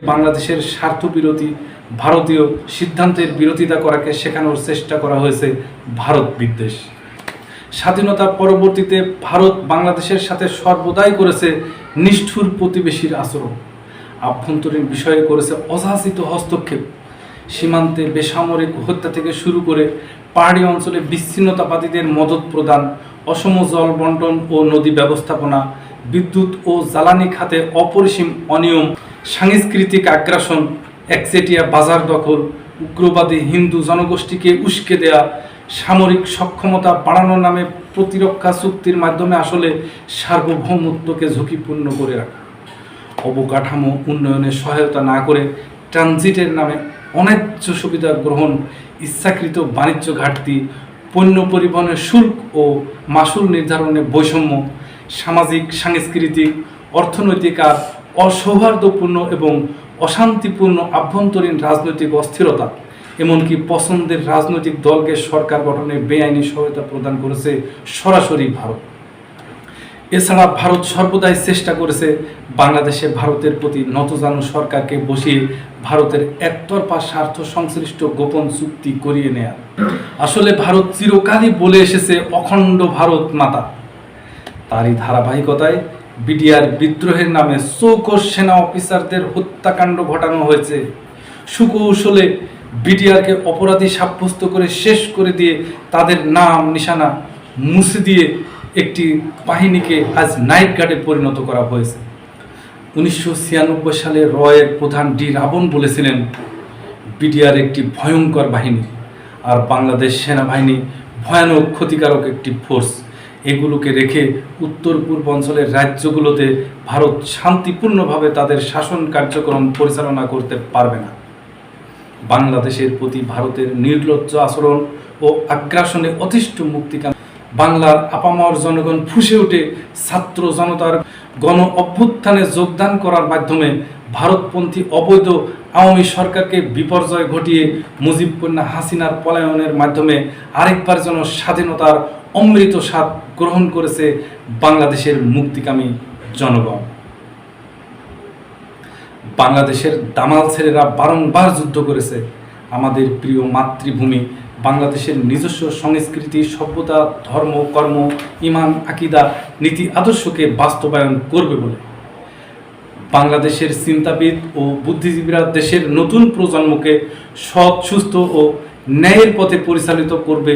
বাংলাদেশের স্বার্থবিরোধী ভারতীয় সিদ্ধান্তের বিরোধিতা করাকে শেখানোর চেষ্টা করা হয়েছে ভারত বিদ্বেষ। স্বাধীনতা পরবর্তীতে ভারত বাংলাদেশের সাথে সর্বদাই করেছে নিষ্ঠুর প্রতিবেশীর আচরণ, আভ্যন্তরীণ বিষয়ে করেছে অযাচিত হস্তক্ষেপ, সীমান্তে বেসামরিক হত্যা থেকে শুরু করে পাহাড়ি অঞ্চলে বিচ্ছিন্নতাবাদীদের মদত প্রদান, অসম জল বন্টন ও নদী ব্যবস্থাপনা, বিদ্যুৎ ও জ্বালানি খাতে অপরিসীম অনিয়ম, সাংস্কৃতিক আগ্রাসন, একচেটিয়া বাজার দখল, উগ্রবাদী হিন্দু জনগোষ্ঠীকে উস্কে দেয়া, সামরিক সক্ষমতা বাড়ানোর নামে প্রতিরক্ষা চুক্তির মাধ্যমে আসলে সার্বভৌমত্বকে ঝুঁকিপূর্ণ করে রাখা, অবকাঠামো উন্নয়নে সহায়তা না করে ট্রানজিটের নামে অন্যায্য সুবিধা গ্রহণ, ইচ্ছাকৃত বাণিজ্য ঘাটতি, পণ্য পরিবহনের শুল্ক ও মাশুল নির্ধারণে বৈষম্য, সামাজিক সাংস্কৃতিক অর্থনৈতিক আর অসৌহার্দ্যপূর্ণ এবং অশান্তিপূর্ণ আভ্যন্তরীণ রাজনৈতিক অস্থিরতা, এমনকি পছন্দের রাজনৈতিক দলকে সরকার গঠনে বেআইনি সহায়তা প্রদান করেছে সরাসরি ভারত। এছাড়া ভারত সর্বদাই চেষ্টা করেছে বাংলাদেশে ভারতের প্রতি নতজানু সরকারকে বসিয়ে ভারতের একতরফা স্বার্থ সংশ্লিষ্ট গোপন চুক্তি করিয়ে নেয়া। আসলে ভারত চিরকালই বলে এসেছে অখণ্ড ভারত মাতা। তারই ধারাবাহিকতায় বিডিআর বিদ্রোহের নামে চৌকস সেনা অফিসারদের হত্যাকাণ্ড ঘটানো হয়েছে। সুকৌশলে বিডিআরকে অপরাধী সাব্যস্ত করে শেষ করে দিয়ে তাদের নাম নিশানা মুছে দিয়ে একটি বাহিনীকে আজ নাইট গার্ডে পরিণত করা হয়েছে। 1996 সালে রয়ের প্রধান ডি রাবণ বলেছিলেন, বিডিআর একটি ভয়ঙ্কর বাহিনী আর বাংলাদেশ সেনাবাহিনী ভয়ানক ক্ষতিকারক একটি ফোর্স। এগুলোকে রেখে উত্তর পূর্ব অঞ্চলের রাজ্যগুলোতে ভারত শান্তিপূর্ণভাবে তাদের শাসন কার্যক্রম পরিচালনা করতে পারবে না। বাংলাদেশের প্রতি ভারতের নির্লজ্জ আচরণ ও আগ্রাসনে অতিষ্ঠ মুক্তিকামী বাংলার আপামর জনগণ ফুঁসে উঠে ছাত্র জনতার গণ অভ্যুত্থানে যোগদান করার মাধ্যমে ভারতপন্থী অবৈধ আওয়ামী সরকারকে বিপর্যয় ঘটিয়ে মুজিবকন্যা হাসিনার পলায়নের মাধ্যমে আরেকবার যেন স্বাধীনতার অমৃত স্বাদ গ্রহণ করেছে বাংলাদেশের মুক্তিকামী জনগণ। বাংলাদেশের দামাল ছেলেরা বারংবার যুদ্ধ করেছে আমাদের প্রিয় মাতৃভূমি বাংলাদেশের নিজস্ব সংস্কৃতি, সভ্যতা, ধর্ম, কর্ম, ইমান, আকিদা, নীতি আদর্শকে বাস্তবায়ন করবে বলে। বাংলাদেশের চিন্তাবিদ ও বুদ্ধিজীবীরা দেশের নতুন প্রজন্মকে সৎ, সুস্থ ও ন্যায়ের পথে পরিচালিত করবে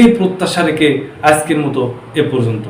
এই প্রত্যাশা রেখে আজকের মতো এ পর্যন্ত।